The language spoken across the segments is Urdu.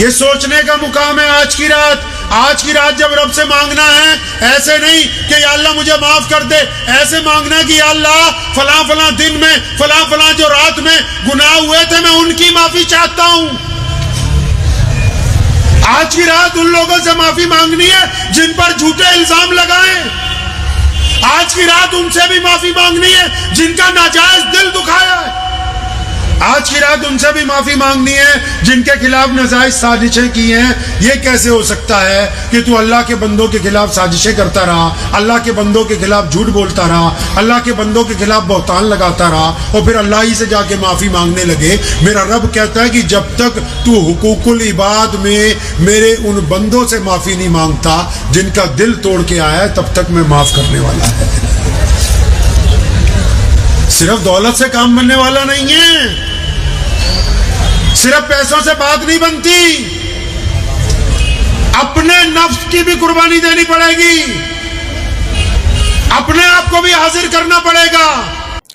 یہ سوچنے کا مقام ہے آج کی رات جب رب سے مانگنا ہے، ایسے نہیں کہ یا اللہ مجھے معاف کر دے، ایسے مانگنا کہ یا اللہ فلاں فلاں دن میں فلاں جو رات میں گناہ ہوئے تھے میں ان کی معافی چاہتا ہوں۔ آج کی رات ان لوگوں سے معافی مانگنی ہے جن پر جھوٹے الزام لگائیں، آج کی رات ان سے بھی معافی مانگنی ہے جن کا ناجائز دل دکھایا ہے، آج کی رات ان سے بھی معافی مانگنی ہے جن کے خلاف ناجائز سازشیں کی ہیں۔ یہ کیسے ہو سکتا ہے کہ تو اللہ کے بندوں کے خلاف سازشیں کرتا رہا، اللہ کے بندوں کے خلاف جھوٹ بولتا رہا، اللہ کے بندوں کے خلاف بہتان لگاتا رہا اور پھر اللہ ہی سے جا کے معافی مانگنے لگے۔ میرا رب کہتا ہے کہ جب تک تو حقوق العباد میں میرے ان بندوں سے معافی نہیں مانگتا جن کا دل توڑ کے آیا ہے، تب تک میں معاف کرنے والا ہے۔ صرف دولت سے کام بننے والا نہیں ہے، صرف پیسوں سے بات نہیں بنتی، اپنے نفس کی بھی قربانی دینی پڑے گی، اپنے آپ کو بھی حاضر کرنا پڑے گا۔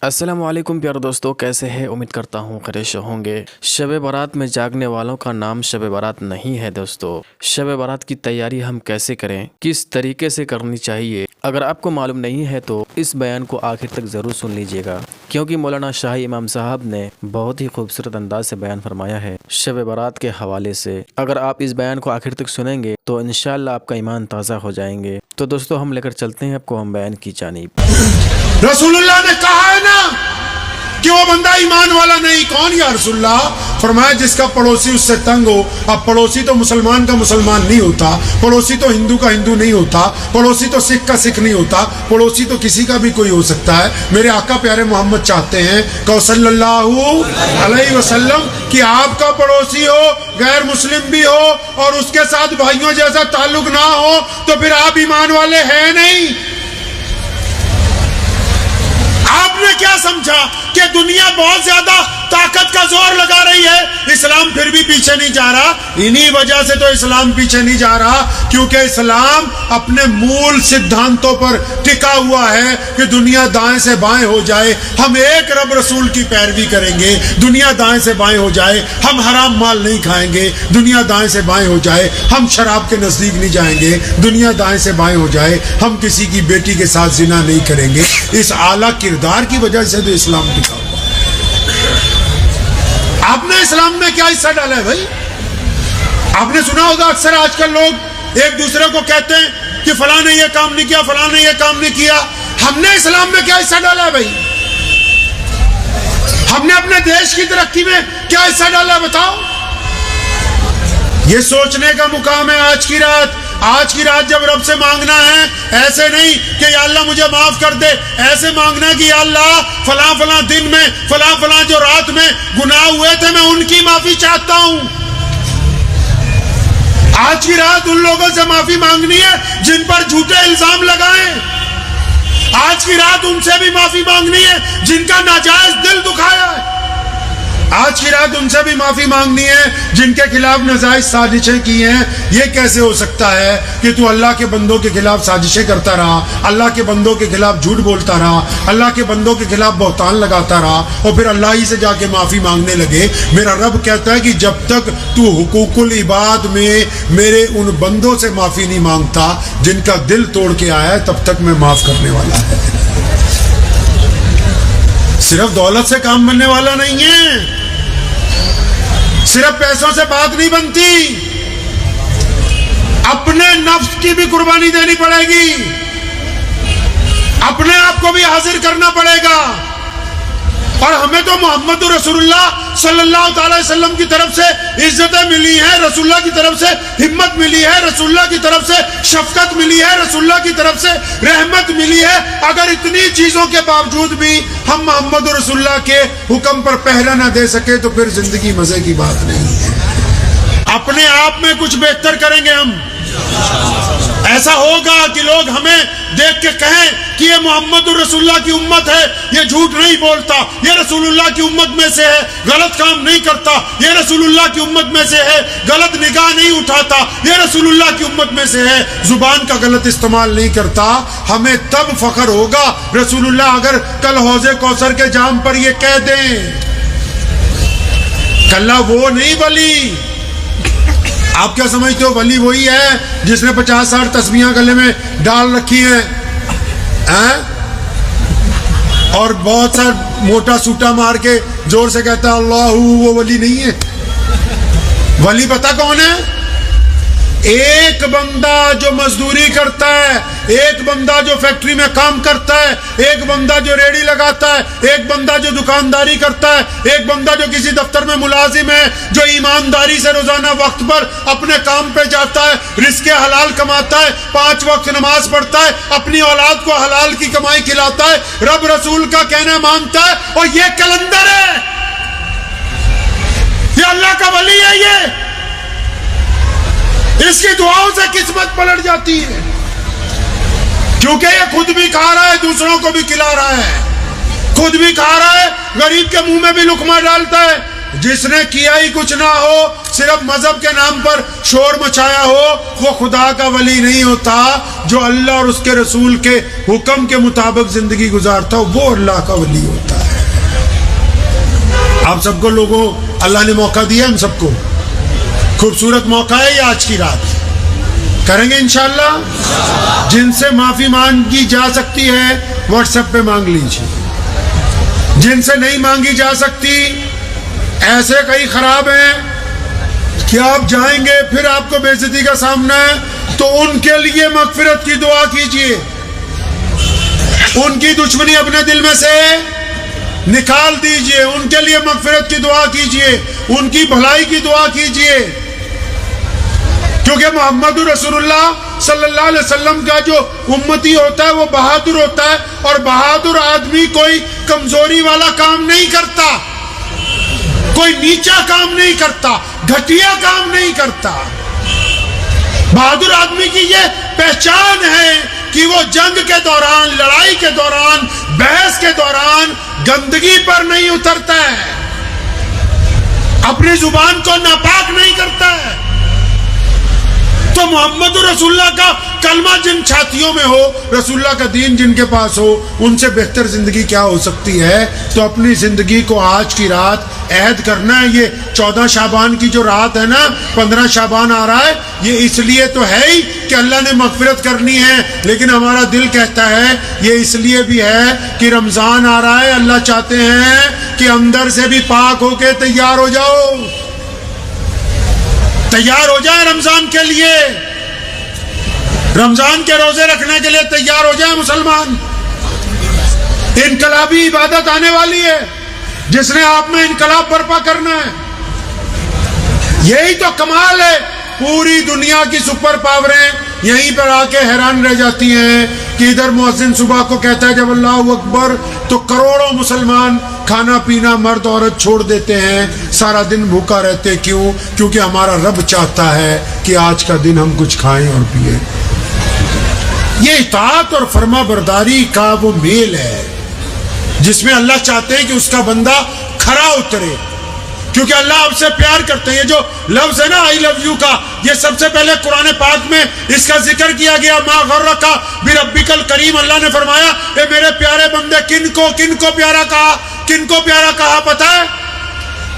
السلام علیکم پیارے دوستو، کیسے ہیں؟ امید کرتا ہوں خیریت سے ہوں گے۔ شب برات میں جاگنے والوں کا نام شب برات نہیں ہے دوستو۔ شب برات کی تیاری ہم کیسے کریں، کس طریقے سے کرنی چاہیے، اگر آپ کو معلوم نہیں ہے تو اس بیان کو آخر تک ضرور سن لیجئے گا، کیونکہ مولانا شاہی امام صاحب نے بہت ہی خوبصورت انداز سے بیان فرمایا ہے شب برات کے حوالے سے۔ اگر آپ اس بیان کو آخر تک سنیں گے تو انشاءاللہ آپ کا ایمان تازہ ہو جائیں گے۔ تو دوستو ہم لے کر چلتے ہیں آپ کو ہم بیان کی جانب۔ رسول اللہ نے کہا ہے نا کہ وہ بندہ ایمان والا نہیں۔ کون یا رسول اللہ؟ فرمایا جس کا پڑوسی اس سے تنگ ہو۔ اب پڑوسی تو مسلمان کا مسلمان نہیں ہوتا، پڑوسی تو ہندو کا ہندو نہیں ہوتا، پڑوسی تو سکھ کا سکھ نہیں ہوتا، پڑوسی تو کسی کا بھی کوئی ہو سکتا ہے۔ میرے آقا پیارے محمد چاہتے ہیں کہ صلی اللہ علیہ وسلم کہ آپ کا پڑوسی ہو، غیر مسلم بھی ہو اور اس کے ساتھ بھائیوں جیسا تعلق نہ ہو تو پھر آپ ایمان والے ہیں نہیں۔ آپ نے کیا سمجھا کہ دنیا بہت زیادہ طاقت کا زور لگا رہی ہے، اسلام پھر بھی پیچھے نہیں جا رہا؟ انہی وجہ سے تو اسلام پیچھے نہیں جا رہا، کیونکہ اسلام اپنے مول سدھانتوں پر ٹکا ہوا ہے کہ دنیا دائیں سے بائیں ہو جائے ہم ایک رب رسول کی پیروی کریں گے، دنیا دائیں سے بائیں ہو جائے ہم حرام مال نہیں کھائیں گے، دنیا دائیں سے بائیں ہو جائے ہم شراب کے نزدیک نہیں جائیں گے، دنیا دائیں سے بائیں ہو جائے ہم کسی کی بیٹی کے ساتھ زنا نہیں کریں گے۔ اس اعلیٰ کردار کی وجہ سے تو اسلام ٹکا ہوا۔ آپ نے اسلام میں کیا حصہ ڈالا ہے بھائی؟ آپ نے سنا ہوگا اکثر آج کل لوگ ایک دوسرے کو کہتے ہیں کہ فلاں نے یہ کام نہیں کیا، فلاں نے یہ کام نہیں کیا۔ ہم نے اسلام میں کیا حصہ ڈالا ہے بھائی؟ ہم نے اپنے دیش کی ترقی میں کیا حصہ ڈالا ہے بتاؤ؟ یہ سوچنے کا مقام ہے آج کی رات جب رب سے مانگنا ہے، ایسے نہیں کہ یا اللہ مجھے معاف کر دے، ایسے مانگنا کہ یا اللہ فلاں دن میں فلاں جو رات میں گناہ ہوئے تھے میں ان کی معافی چاہتا ہوں۔ آج کی رات ان لوگوں سے معافی مانگنی ہے جن پر جھوٹے الزام لگائیں، آج کی رات ان سے بھی معافی مانگنی ہے جن کا ناجائز دل دکھایا ہے، آج کی رات ان سے بھی معافی مانگنی ہے جن کے خلاف ناجائز سازشیں کی ہیں۔ یہ کیسے ہو سکتا ہے کہ تو اللہ کے بندوں کے خلاف سازشیں کرتا رہا، اللہ کے بندوں کے خلاف جھوٹ بولتا رہا، اللہ کے بندوں کے خلاف بہتان لگاتا رہا اور پھر اللہ ہی سے جا کے معافی مانگنے لگے۔ میرا رب کہتا ہے کہ جب تک تو حقوق العباد میں میرے ان بندوں سے معافی نہیں مانگتا جن کا دل توڑ کے آیا ہے، تب تک میں معاف کرنے والا ہے۔ صرف دولت سے کام بننے والا نہیں ہے، صرف پیسوں سے بات نہیں بنتی، اپنے نفس کی بھی قربانی دینی پڑے گی، اپنے آپ کو بھی حاضر کرنا پڑے گا۔ اور ہمیں تو محمد رسول اللہ صلی اللہ تعالی وسلم کی طرف سے عزتیں ملی ہیں، رسول اللہ کی طرف سے ہمت ملی ہے، رسول اللہ کی طرف سے شفقت ملی ہے، رسول اللہ کی طرف سے رحمت ملی ہے۔ اگر اتنی چیزوں کے باوجود بھی ہم محمد رسول اللہ کے حکم پر پہرا نہ دے سکے تو پھر زندگی مزے کی بات نہیں ہے۔ اپنے آپ میں کچھ بہتر کریں گے ہم، ایسا ہوگا کہ لوگ ہمیں دیکھ کے کہیں کہ یہ محمد رسول اللہ کی امت ہے، یہ جھوٹ نہیں بولتا، یہ رسول اللہ کی امت میں سے ہے، غلط کام نہیں کرتا، یہ رسول اللہ کی امت میں سے ہے، غلط نگاہ نہیں اٹھاتا، یہ رسول اللہ کی امت میں سے ہے، زبان کا غلط استعمال نہیں کرتا۔ ہمیں تب فخر ہوگا رسول اللہ اگر کل حوض کوثر کے جام پر یہ کہہ دیں، کلا وہ نہیں ولی آپ کیا سمجھتے ہو ولی وہی ہے جس نے 50-60 تسبیحاں گلے میں ڈال رکھی ہیں اور بہت سا موٹا سوٹا مار کے زور سے کہتا ہے اللہ، وہ ولی نہیں ہے. ولی پتہ کون ہے؟ ایک بندہ جو مزدوری کرتا ہے، ایک بندہ جو فیکٹری میں کام کرتا ہے، ایک بندہ جو ریڑھی لگاتا ہے، ایک بندہ جو دکانداری کرتا ہے، ایک بندہ جو کسی دفتر میں ملازم ہے، جو ایمانداری سے روزانہ وقت پر اپنے کام پہ جاتا ہے، رزق حلال کماتا ہے، 5 وقت نماز پڑھتا ہے، اپنی اولاد کو حلال کی کمائی کھلاتا ہے، رب رسول کا کہنا مانتا ہے، اور یہ کلندر ہے، یہ اللہ کا ولی ہے. یہ اس کی دعاؤں سے قسمت پلٹ جاتی ہے، کیونکہ یہ خود بھی کھا رہا ہے، دوسروں کو بھی کھلا رہا ہے، خود بھی کھا رہا ہے، غریب کے منہ میں بھی لقمہ ڈالتا ہے. جس نے کیا ہی کچھ نہ ہو، صرف مذہب کے نام پر شور مچایا ہو، وہ خدا کا ولی نہیں ہوتا. جو اللہ اور اس کے رسول کے حکم کے مطابق زندگی گزارتا ہو وہ اللہ کا ولی ہوتا ہے. آپ سب کو لوگوں اللہ نے موقع دیا، ہم سب کو خوبصورت موقع ہے. یہ آج کی رات کریں گے انشاءاللہ. جن سے معافی مانگی جا سکتی ہے واٹس ایپ پہ مانگ لیجیے. جن سے نہیں مانگی جا سکتی، ایسے کئی خراب ہیں کہ آپ جائیں گے پھر آپ کو بے عزتی کا سامنا ہے، تو ان کے لیے مغفرت کی دعا کیجیے. ان کی دشمنی اپنے دل میں سے نکال دیجئے، ان کے لیے مغفرت کی دعا کیجئے، ان کی بھلائی کی دعا کیجئے. کیونکہ محمد رسول اللہ صلی اللہ علیہ وسلم کا جو امتی ہوتا ہے وہ بہادر ہوتا ہے، اور بہادر آدمی کوئی کمزوری والا کام نہیں کرتا، کوئی نیچا کام نہیں کرتا، گھٹیا کام نہیں کرتا. بہادر آدمی کی یہ پہچان ہے کہ وہ جنگ کے دوران، لڑائی کے دوران، بحث کے دوران گندگی پر نہیں اترتا ہے، اپنی زبان کو ناپاک نہیں کرتا ہے. تو محمد رسول اللہ کا کلمہ جن چھاتیوں میں ہو، رسول اللہ کا دین جن کے پاس ہو، ان سے بہتر زندگی کیا ہو سکتی ہے؟ تو اپنی زندگی کو آج کی رات عہد کرنا ہے. یہ 14 شعبان کی جو رات ہے نا، 15 شعبان آ رہا ہے، یہ اس لیے تو ہے ہی کہ اللہ نے مغفرت کرنی ہے، لیکن ہمارا دل کہتا ہے یہ اس لیے بھی ہے کہ رمضان آ رہا ہے. اللہ چاہتے ہیں کہ اندر سے بھی پاک ہو کے تیار ہو جاؤ، تیار ہو جائیں رمضان کے لیے، رمضان کے روزے رکھنے کے لیے تیار ہو جائیں مسلمان. انقلابی عبادت آنے والی ہے جس نے آپ میں انقلاب برپا کرنا ہے. یہی تو کمال ہے. پوری دنیا کی سپر پاوریں یہیں پر آ کے حیران رہ جاتی ہیں کہ ادھر مؤذن صبح کو کہتا ہے جب اللہ اکبر، تو کروڑوں مسلمان کھانا پینا مرد عورت چھوڑ دیتے ہیں، سارا دن بھوکا رہتے. کیوں؟ کیونکہ ہمارا رب چاہتا ہے کہ آج کا دن ہم کچھ کھائیں اور پئیں. یہ اطاعت اور فرما برداری کا وہ میل ہے جس میں اللہ چاہتے ہیں کہ اس کا بندہ کھرا اترے، کیونکہ اللہ آپ سے پیار کرتے ہیں. یہ جو لفظ ہے نا آئی لو یو کا، یہ سب سے پہلے قرآن پاک میں اس کا ذکر کیا گیا. ما غرک بربک الکریم، اللہ نے فرمایا اے میرے پیارے بندے، کن کو پیارا کہا؟ کن کو پیارا کہا پتہ ہے؟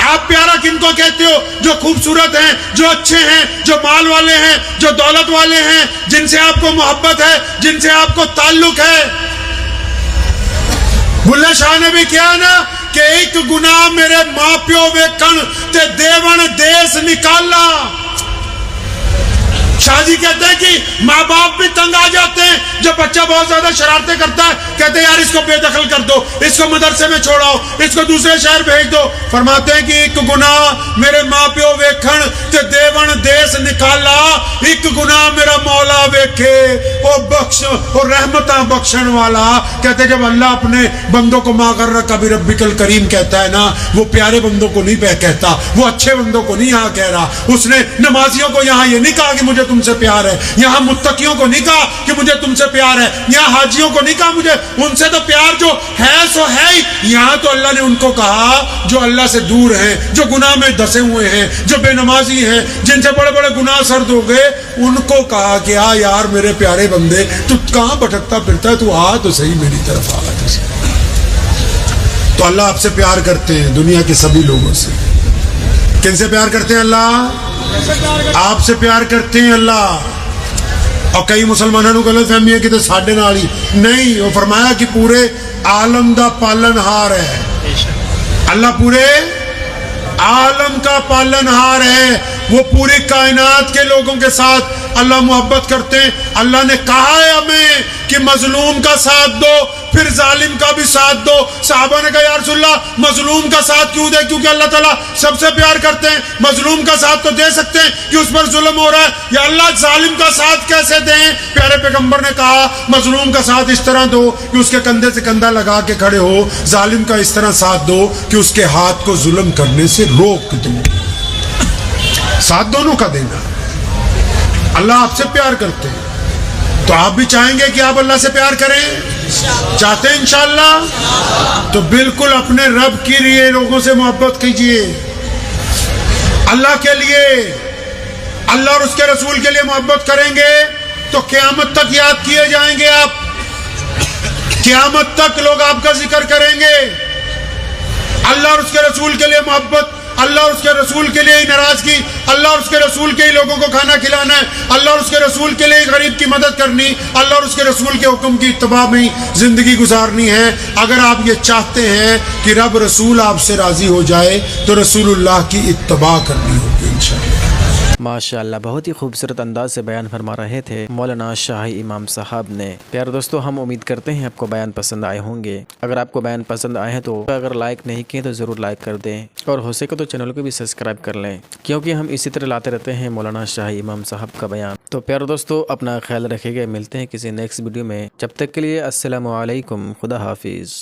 آپ پیارا کن کو کہتے ہو؟ جو خوبصورت ہیں، جو اچھے ہیں، جو مال والے ہیں، جو دولت والے ہیں، جن سے آپ کو محبت ہے، جن سے آپ کو تعلق ہے. بلے شاہ نے بھی کیا نا کہ ایک گناہ میرے ماں پیو ویکھن تے دیون دیس نکالا. شاہ جی کہتے ہیں کہ ماں باپ بھی تنگ آ جاتے ہیں جب بچہ بہت زیادہ شرارتیں کرتا ہے، کہتے ہیں یار اس کو بے دخل کر دو، اس کو مدرسے میں چھوڑاؤ، اس کو دوسرے شہر بھیج دو. فرماتے ہیں کہ ایک گناہ میرے ماں پیو ویکھن تے دیون دیس نکالا، ایک گناہ میرا مولا ویکھے او بخش او رحمتاں بخشن والا. کہتے ہیں جب اللہ اپنے بندوں کو ما غرک بربک الکریم کہتا ہے نا، وہ پیارے بندوں کو نہیں کہتا، وہ اچھے بندوں کو نہیں یہاں کہہ رہا. اس نے نمازیوں کو یہاں یہ نہیں کہا کہ مجھے تم سے پیار ہے، یہاں متقیوں کو نہیں کہا کہ مجھے تم سے پیار ہے، یہاں حاجیوں کو نہیں کہا مجھے ان سے تو پیار جو ہے سو ہے ہی. یہاں تو اللہ نے ان کو کہا جو اللہ سے دور ہیں، جو گناہ میں دسے ہوئے ہیں، جو بے نمازی ہیں، جن سے بڑے بڑے گناہ سرد ہو گئے، ان کو کہا کہ آ یار میرے پیارے بندے، تو کہاں بھٹکتا پھرتا ہے، تو آ تو صحیح میری طرف آ تو صحیح. تو اللہ آپ سے پیار کرتے ہیں دنیا کے سبھی لوگوں سے. کن سے پیار کرتے ہیں اللہ؟ آپ سے پیار کرتے ہیں اللہ. اور کئی مسلمانوں کو غلط فہمی ہے کہ تو ساڈے نال ہی نہیں. وہ فرمایا کہ پورے عالم دا پالن ہار ہے. اللہ پورے عالم کا پالن ہار ہے. وہ پوری کائنات کے لوگوں کے ساتھ اللہ محبت کرتے ہیں. اللہ نے کہا ہے ہمیں کہ مظلوم کا ساتھ دو پھر ظالم کا بھی ساتھ دو. صحابہ نے کہا یا رسول اللہ مظلوم کا ساتھ کیوں دے؟ کیونکہ اللہ تعالیٰ سب سے پیار کرتے ہیں. مظلوم کا ساتھ تو دے سکتے ہیں کہ اس پر ظلم ہو رہا ہے, یا اللہ ظالم کا ساتھ کیسے دیں؟ پیارے پیغمبر نے کہا مظلوم کا ساتھ اس طرح دو کہ اس کے کندھے سے کندھا لگا کے کھڑے ہو, ظالم کا اس طرح ساتھ دو کہ اس کے ہاتھ کو ظلم کرنے سے روک دو. ساتھ دونوں کا دینا. اللہ آپ سے پیار کرتے ہیں تو آپ بھی چاہیں گے کہ آپ اللہ سے پیار کریں؟ چاہتے ہیں انشاءاللہ؟ تو بالکل اپنے رب کے لیے لوگوں سے محبت کیجئے. اللہ کے لیے, اللہ اور اس کے رسول کے لیے محبت کریں گے تو قیامت تک یاد کیے جائیں گے. آپ قیامت تک لوگ آپ کا ذکر کریں گے. اللہ اور اس کے رسول کے لیے محبت, اللہ اور اس کے رسول کے لیے ہی ناراضگی, اللہ اور اس کے رسول کے ہی لوگوں کو کھانا کھلانا ہے, اللہ اور اس کے رسول کے لیے غریب کی مدد کرنی, اللہ اور اس کے رسول کے حکم کی اتباع میں ہی زندگی گزارنی ہے. اگر آپ یہ چاہتے ہیں کہ رب رسول آپ سے راضی ہو جائے تو رسول اللہ کی اتباع کرنی ہوگی انشاءاللہ. ماشاءاللہ بہت ہی خوبصورت انداز سے بیان فرما رہے تھے مولانا شاہی امام صاحب نے. پیارے دوستو ہم امید کرتے ہیں آپ کو بیان پسند آئے ہوں گے. اگر آپ کو بیان پسند آئے ہیں تو اگر لائک نہیں کیے تو ضرور لائک کر دیں, اور ہو سکے تو چینل کو بھی سبسکرائب کر لیں, کیونکہ ہم اسی طرح لاتے رہتے ہیں مولانا شاہی امام صاحب کا بیان. تو پیارے دوستو اپنا خیال رکھیے گا, ملتے ہیں کسی نیکسٹ ویڈیو میں. جب تک کے لیے السلام علیکم, خدا حافظ.